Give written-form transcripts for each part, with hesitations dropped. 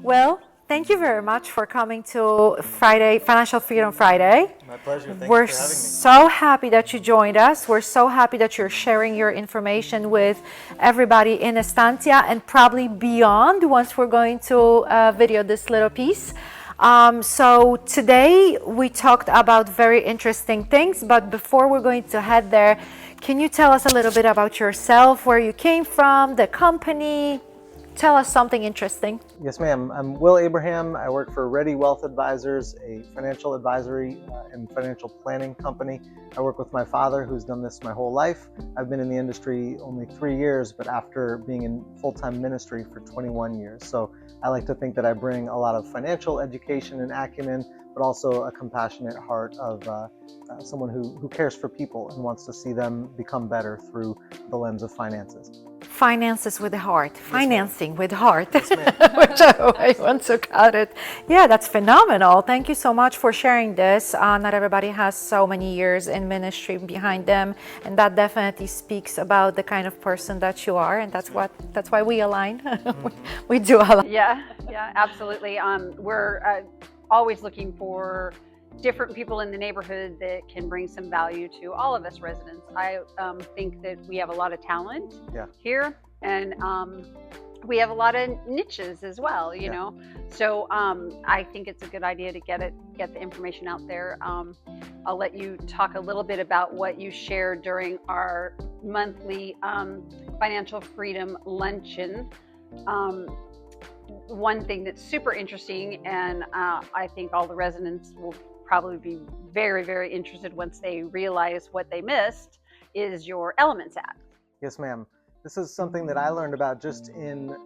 Well, thank you very much for coming to Friday, Financial Freedom Friday. My pleasure. Thank We're you for having me. so happy that you joined us. We're so happy that you're sharing your information with everybody in Estancia and probably beyond once we're going to video this little piece. So today we talked about very interesting things, but before we're going to head there, can you tell us a little bit about yourself, where you came from, the company? Tell us something interesting. Yes, ma'am. I'm Will Abraham. I work for Ready Wealth Advisors, a financial advisory and financial planning company. I work with my father, who's done this my whole life. I've been in the industry only 3 years, but after being in full-time ministry for 21 years. So I like to think that I bring a lot of financial education and acumen, but also a compassionate heart of someone who cares for people and wants to see them become better through the lens of finances. Finances with the heart, financing with heart, Yes, ma'am. which I want to cut it. Yeah, that's phenomenal. Thank you so much for sharing this. Not everybody has so many years in ministry behind them, and that definitely speaks about the kind of person that you are, and that's why we align. we do align. Yeah, absolutely. We're always looking for different people in the neighborhood that can bring some value to all of us residents. I think that we have a lot of talent here, and we have a lot of niches as well, you know. So I think it's a good idea to get the information out there. I'll let you talk a little bit about what you shared during our monthly Financial Freedom Luncheon. One thing that's super interesting, and I think all the residents will probably be very, very interested once they realize what they missed, is your Elements app. Yes, ma'am. This is something that I learned about just in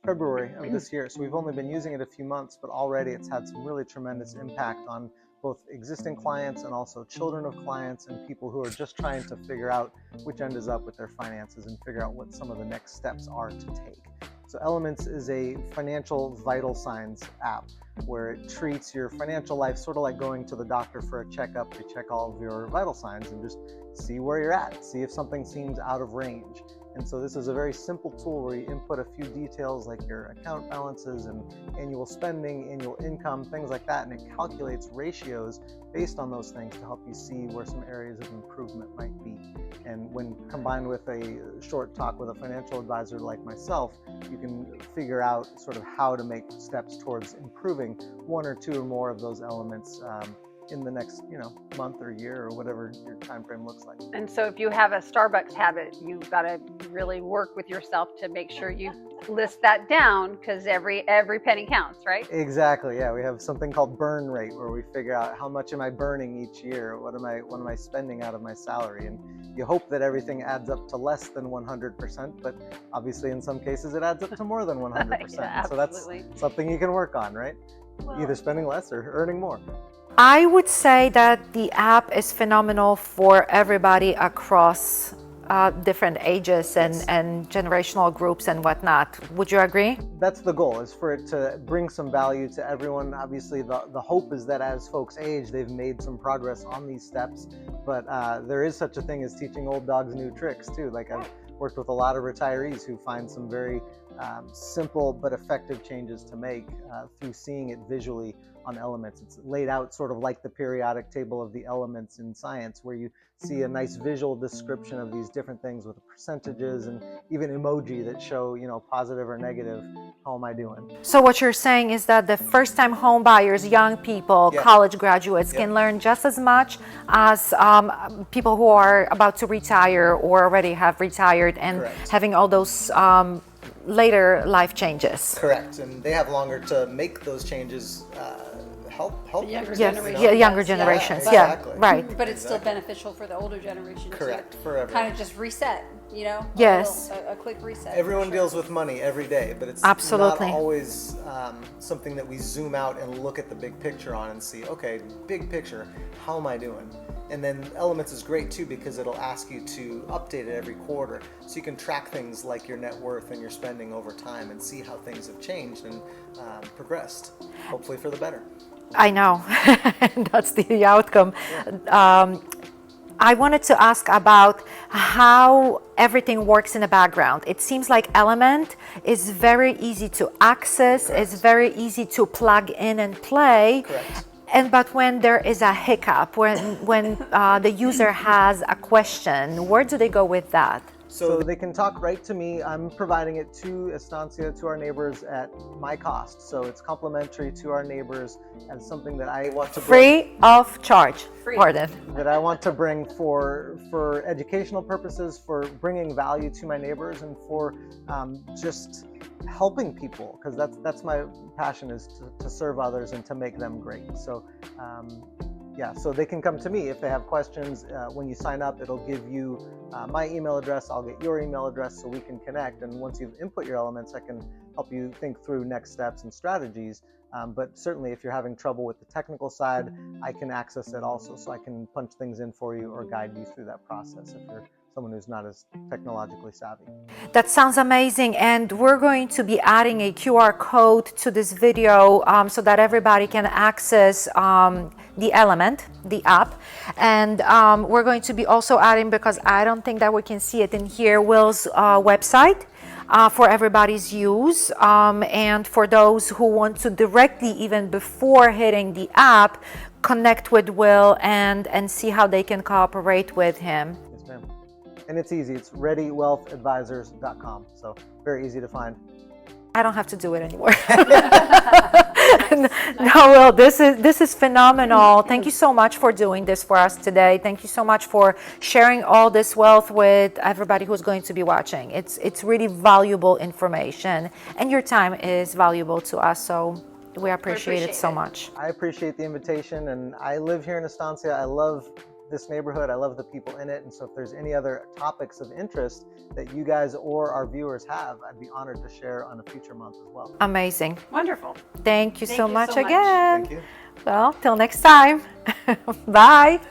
February of this year. So we've only been using it a few months, but already it's had some really tremendous impact on both existing clients and also children of clients and people who are just trying to figure out which end is up with their finances and figure out what some of the next steps are to take. So Elements is a financial vital signs app where it treats your financial life sort of like going to the doctor for a checkup to check all of your vital signs and just see where you're at, see if something seems out of range. And so this is a very simple tool where you input a few details like your account balances and annual spending, annual income, things like that, and it calculates ratios based on those things to help you see where some areas of improvement might be. And when combined with a short talk with a financial advisor like myself, you can figure out sort of how to make steps towards improving one or two or more of those elements in the next, month or year or whatever your time frame looks like. And so if you have a Starbucks habit, you've got to really work with yourself to make sure you list that down, because every penny counts, right? Exactly. Yeah, we have something called burn rate, where we figure out how much am I burning each year, what am I spending out of my salary, and you hope that everything adds up to less than 100%, but obviously in some cases it adds up to more than 100%. Yeah, so that's something you can work on, right? Well, either spending less or earning more. I would say that the app is phenomenal for everybody across different ages and generational groups and whatnot. Would you agree? That's the goal, is for it to bring some value to everyone. Obviously, the hope is that as folks age, they've made some progress on these steps, but there is such a thing as teaching old dogs new tricks too. Like I've worked with a lot of retirees who find some very simple but effective changes to make through seeing it visually on Elements. It's laid out sort of like the periodic table of the elements in science, where you see a nice visual description of these different things with percentages and even emoji that show, positive or negative, how am I doing? So what you're saying is that the first-time home buyers, young people, college graduates can learn just as much as people who are about to retire or already have retired and having all those later life changes. Correct, and they have longer to make those changes. Help younger younger generations. Exactly. Right. But it's still beneficial for the older generation. Correct, for everyone. Kind of just reset, Yes. a quick reset. Everyone deals with money every day, but it's Absolutely. not always something that we zoom out and look at the big picture on and see, okay, big picture, how am I doing? And then Elements is great too, because it'll ask you to update it every quarter, so you can track things like your net worth and your spending over time and see how things have changed and progressed, hopefully for the better. I know. That's the outcome. I wanted to ask about how everything works in the background. It seems like Element is very easy to access, it's very easy to plug in and play. Correct. But when there is a hiccup, when the user has a question, where do they go with that? So they can talk right to me. I'm providing it to Estancia, to our neighbors at my cost. So it's complimentary to our neighbors and something that I want to bring, Free of charge. Free. Pardon. that I want to bring for educational purposes, for bringing value to my neighbors, and for just helping people, because that's my passion, is to serve others and to make them great. So yeah, so they can come to me if they have questions. When you sign up, it'll give you my email address. I'll get your email address so we can connect. And once you've input your elements, I can help you think through next steps and strategies. But certainly if you're having trouble with the technical side, I can access it also. So I can punch things in for you or guide you through that process if you're someone who's not as technologically savvy. That sounds amazing, and we're going to be adding a QR code to this video so that everybody can access the Element, the app, and we're going to be also adding, because I don't think that we can see it in here, Will's website for everybody's use, and for those who want to directly, even before hitting the app, connect with Will and see how they can cooperate with him. Yes, ma'am. And it's easy. It's readywealthadvisors.com. So very easy to find. I don't have to do it anymore. No, Will, this is phenomenal. Thank you so much for doing this for us today. Thank you so much for sharing all this wealth with everybody who's going to be watching. It's really valuable information, and your time is valuable to us, so we appreciate it so much. I appreciate the invitation, and I live here in Estancia. I love this neighborhood. I love the people in it. And so if there's any other topics of interest that you guys or our viewers have, I'd be honored to share on a future month as well. Amazing. Wonderful. Thank you so much so much. again. Thank you. Well, till next time. Bye.